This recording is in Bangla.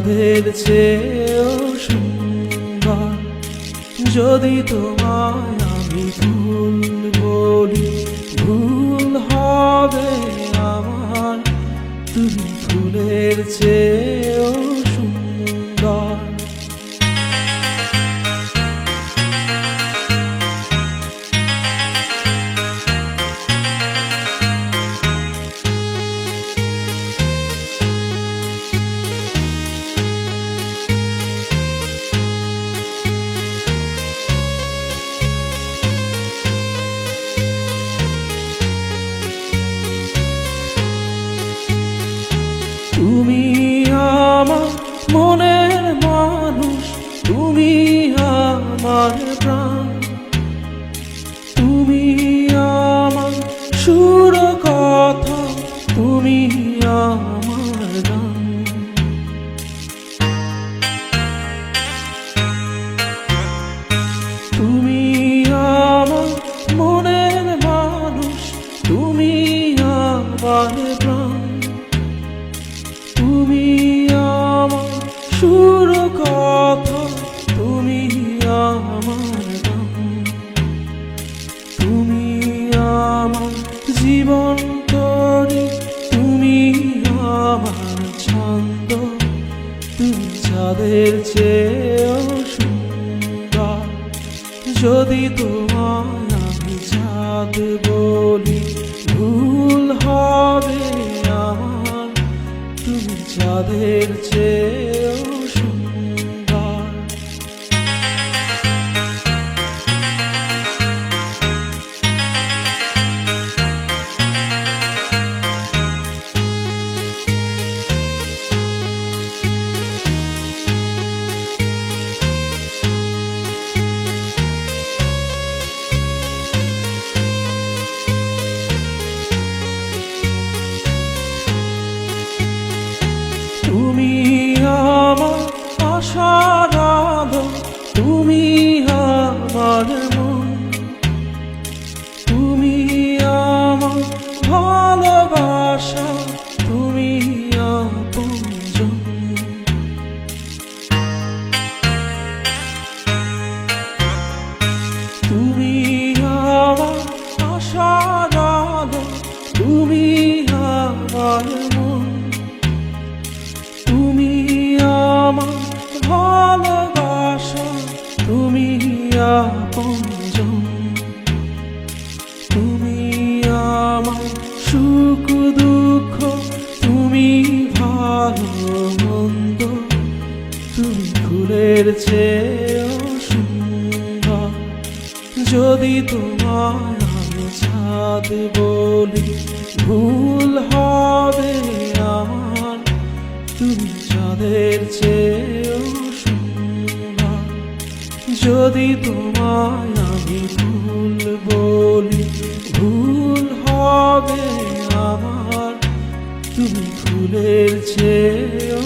চাঁদের চেয়েও সুন্দর। যদি তোমায় আমি ভুল বলি, ভুল হবে আমার, তুমি ফুলের চেয়েও সুন্দর। তুমি আমার মনের মানুষ, তুমি আমার প্রাণ, তুমি আমার সুর কথা, তুমি আমার গান। তুমি আমার মনের মানুষ, তুমি আমার প্রাণ, তুমি আমার সুর কথা, তুমি আমার গান। তুমি আমার জীবন তরি, তুমি আমার ছন্দ, তুমি চাঁদের চেয়েও সুন্দর। যদি তোমায় আমি চাঁদ বলি, ভুল হবে আমার, তুমি চাঁদের চেয়েও সুন্দর। তুমি আমার আশার আলো, তুমি আমার মন, তুমি আমার ভালোবাসা, তুমি আপনজন। তুমি আমার আশার আলো, তুমি আমার মন, তুমি আমার ভালোবাসা, তুমি আপনজন। তুমি আমার সুখ দুঃখ, তুমি ভালো মন্দ, তুমি ফুলের চেয়েও সুন্দর। যদি তোমায় আমি চাঁদ বলি, ভুল হবে আমার, তুমি চাঁদের চেয়েও সুন্দর। যদি তোমায় আমি ভুল বলি, ভুল হবে আমার, তুমি ফুলের চেয়েও